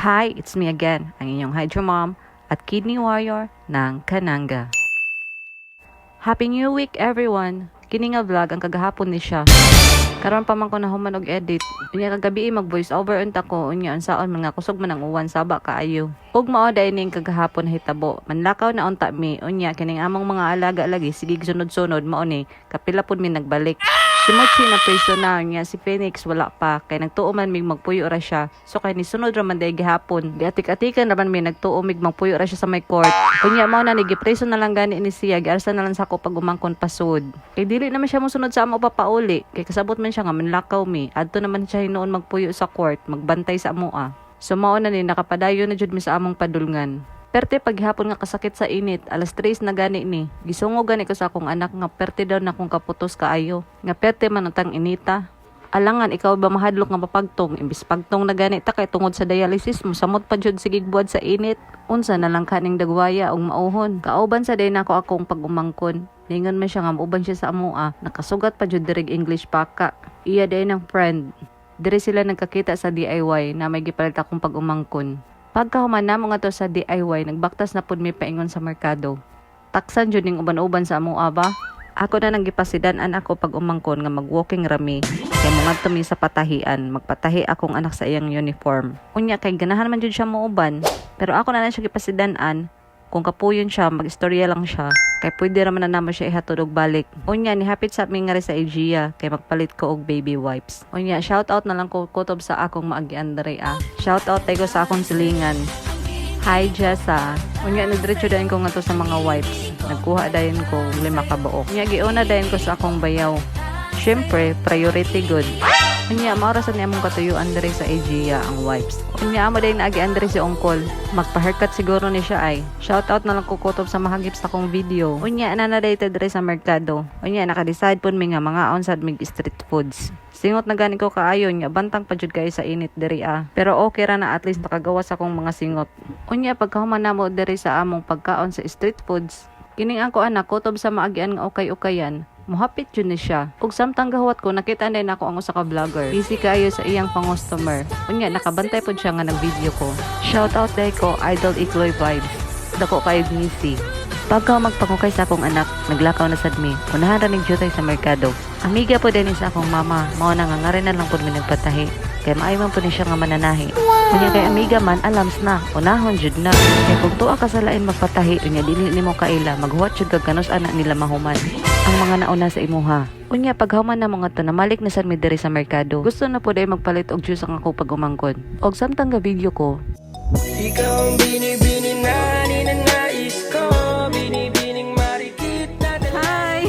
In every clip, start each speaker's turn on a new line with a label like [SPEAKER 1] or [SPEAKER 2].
[SPEAKER 1] Hi, it's me again, ang inyong Hydro Mom at Kidney Warrior ng Kananga. Happy New Week everyone! Kini nga vlog ang kagahapon ni siya. Karon pa man ko na human og edit. Unya kagabi mag voice over unta ko unya unsaon mga kusog man ang uwan saba kaayo. Ug mao day ning kagahapon hitabo. Manlakaw na unta mi unya kining among mga alaga lagi sige sunod-sunod mao ni kapila pud mi nagbalik. Si Mochi na personal niya, si Phoenix wala pa, kay nagtuo man mig magpuyo ra siya. So kay ni sunod ra man day gihapon. Giatik-atikan raman mi nagtuo mig magpuyo ra siya sa may court. Kunya mao na ni gipreso na lang gani ni siya, giarsa na lang sa ako pag umangkon pasud. Kay dili naman siya mosunod sa amo papauli, kay kasabot man siya nga manlakaw mi. Adto naman siya hinuon magpuyo sa court, magbantay sa amoa. So mao na ni nakapadayon na jud mi sa among padulngan. Perte paghapon nga kasakit sa init, alas 3 na gani ni. Gisungo gani ko sa akong anak nga perte daw na kung kaputos kaayo. Nga perte man utang inita. Alangan ikaw ba mahadlok nga mapagtong imbis pagtong na gani ta kay tungod sa dialysis mo samot pa jud sige buad sa init. Unsa na lang kaning dagwaya og mauhon. Kauban sa day nako akong pagumangkon. Ningon man siya nga mauban siya sa amoa. Nakasugat pa jud dirig English paka. Iya day ng friend. Diri sila nagkakita sa DIY na may gipalit akong pag-umangkon. Pagkahuman namo nga to sa DIY, nagbaktas na pud mi paingon sa merkado. Taksan jud ning uban-uban sa amoa ba? Ako na nang gipasidan-an ako pag umangkon nga mag-walking rami. Kay mga tumi sa patahian, magpatahi akong anak sa iyang uniform. Unya kay ganahan man jud siya muuban, pero ako na siya gipasidan-an. Kung kapuyon siya, mag-istorya lang siya. Kay pwede raman na naman siya ihatod og balik. Unya, nihapit sa aming nga sa Aegea. Kay magpalit ko og baby wipes. Unya, shoutout na lang ko kutob sa akong maagi Andrea. Shoutout tayo sa akong silingan. Hi, Jessa. Unya, nagdiretso dahin ko nga to sa mga wipes. Nagkuha dahin ko 5 kabuok. Unya, giuna dahin ko sa akong bayaw. Siyempre, priority good. Unya, maorasan niya mong katuyuan diri sa Aegea ang wipes. Unya, amo day naagi Andre si Ongkol. Magpa-haircut siguro ni siya ay. Shoutout na lang kukutob sa mahagip sa kong video. Unya, nanadated diri sa merkado. Unya, nakadecide pun mi nga mga onsad mig street foods. Singot na gani ko kaayo nya bantang pa jud kayo sa init diri ah. Pero okay ra na at least nakagawa sa akong mga singot. Unya, pagkahuman namo diri sa among pagkaon sa street foods, kining ako anak kutob sa maagian nga okay-okayan. Muhapit yun ni siya. Ug samtang gahuwat ko, nakita na ako ang usa ka vlogger. Busy kayo sa iyang pang-customer. Unya, nakabantay po siya nga ng video ko. Shoutout day ko, Idol Ikloy Vibes. Dako kayo busy. Pagka magpangukay sa akong anak, naglakaw na sad mi. Unahan ra ning jutay sa merkado. Amiga po din sa akong mama. Mao na nga rin na lang po mi nagpatahi. Kaya maayman po ni siya nga mananahi. Unya kay amiga man, alams na. Unahon jud na. Kaya kung tuwa ka sa lain magpatahi, unya dili nimo kaila. Maghuwat jud kag kanos anak nila mahuman. Ang mga nauna sa imuha. Unya paghuman na mga to namalik na sad mi diri sa merkado. Gusto na po day magpalit og juice ang ako pag umangkon. Og samtang ga video ko.
[SPEAKER 2] Ikaw ang binibini na ninanais ko. Binibining marikit na
[SPEAKER 1] Hi!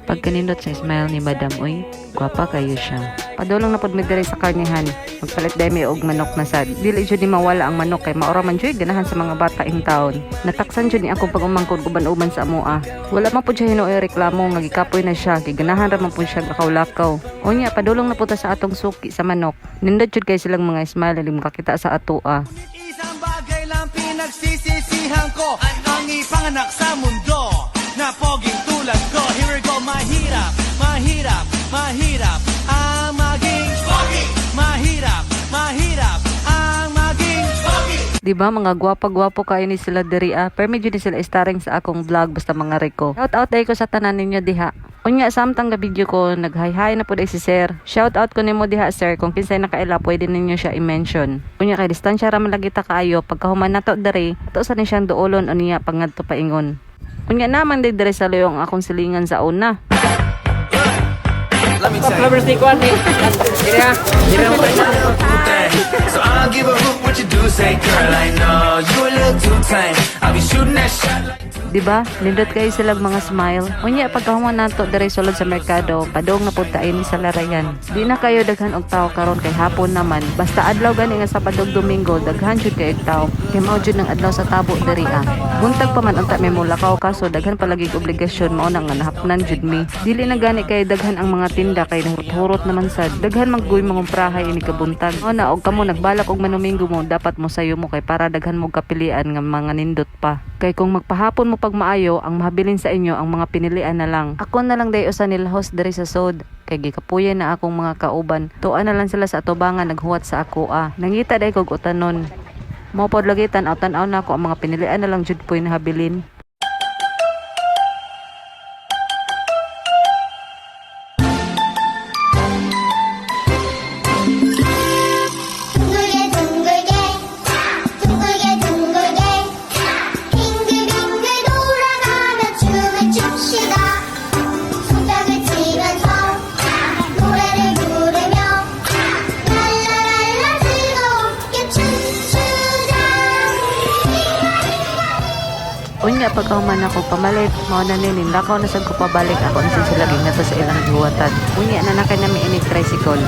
[SPEAKER 1] Pagkanindot sa smile ni Madam, uy, gwapa kayo siya. Padulong na pod mi diri sa karnihan. Magpalit day mi og manok na sad. Dili jud ni mawala ang manok kay maora man jud ganahan sa mga bata ing taon. Nataksan jud ni akong pag-umangkon uban-uban sa amoa. Wala man pud siya hinuoy reklamo nga gikapoy na siya kay ganahan ra man pud siya lakaw-lakaw. Unya padulong na pud sa atong suki sa manok. Nindot jud kay silang mga smile lim makakita sa atoa.
[SPEAKER 3] Isang bagay lang pinagsisisihan ko, ang ipanganak sa mundo na poging tulad ko. Here we go, mahirap, mahirap, mahirap ang maging pogi. Mahirap, mahirap ang maging pogi.
[SPEAKER 1] Diba mga gwapa-gwapo kayo ni sila diri ah. Pero medyo di sila starring sa akong vlog basta mga reko. Shout out day ko sa tanan ninyo diha. Unya samtang ga video ko nag-hi-hi na po day si sir. Shout out ko nimo diha sir kung kinsay nakaila pwede ninyo siya i-mention. Unya kay distansya ra man lagi ta kaayo pagkahuman nato diri. Ato sa ni siyang duolon unya pangadto paingon. Unya naman day diri sa luyong akong silingan sa una.
[SPEAKER 3] Let me tell you. So I'll give a hoot what you do say, girl. I know you a little too tame. I'll be shooting that shot like
[SPEAKER 1] Diba? Lindot kayo silang mga smile. Unya pagkahuman nato diri sulod sa merkado, padong na pud ni sa larayan. Di na kayo daghan og tao karon kay hapon naman. Basta adlaw gani nga Sabado ug Domingo, daghan jud kay og tao. Kay mao jud ng adlaw sa tabo diri ah. Buntag pa man unta may mulakaw kaso daghan palagi obligasyon mao na nga nahapnan jud mi. Dili na gani kay daghan ang mga tinda kay hurot naman sad. Daghan magguy mangumpраhay ini kabuntag. O na og kamo nagbalak og manumingo mo dapat mo sayo mo kay para daghan mo kapilian nga mga nindot pa. Kay kung magpahapon mo pag maayo ang mahabilin sa inyo ang mga pinilian na lang. Ako na lang day usa nila host diri sa sod. Kay gikapuyan na akong mga kauban. Tuan na lang sila sa atubangan naghuwat sa ako Nangita day kog utanon. Mo pod lagi tan-aw na ako ang mga pinilian na lang jud poy nahabilin.
[SPEAKER 4] 둥글게 둥글게 둥글게 둥글게 빙글빙글 돌아가며 춤을 춥시다 손뼉을 치면서 노래를 부르며 랄라랄라 즐겁게 춤추자
[SPEAKER 1] Unya pagkauman ako pamalit mao na ninin lakaw na sad ko pabalik ako na sila gingato sa ilang giwatan. Unya na nakay nami ini tricycle.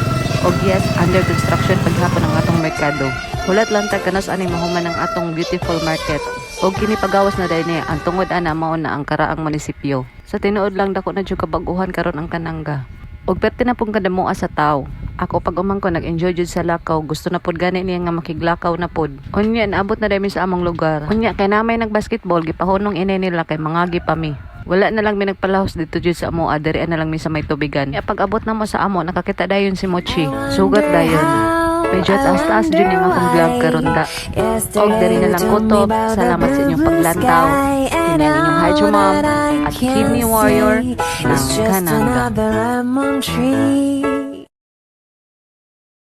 [SPEAKER 1] Og yes, under construction paghapon ang atong merkado. Hulat lang tag kanos ani mahuman ang atong beautiful market. Og kini pagawas na dai ni ang tungod ana mao na ang karaang munisipyo. Sa tinuod lang dako na jud kabag-uhan karon ang Kananga. Og perti na pong kadamuha sa tao. Ako pag umang ko nag-enjoy jud sa lakaw, gusto na pod gani niya nga makiglakaw na pod. Unya naabot na dami sa among lugar. Unya kay namay nag-basketball gipahunong inay nila kay mangagi pa mi. Wala na lang mi nagpalahos dito jud sa amo adere na lang mi sa may tubigan. Ya pag abot na mo sa amo nakakita dayon si Mochi. Sugat dayon. Medyo taas-taas dyan yung akong vlog karon da. Og diri na lang kutob. Salamat sa inyong paglantaw. Kini ang inyong Hydro Mom at Kidney Warrior ng Kananga.
[SPEAKER 5] Tree.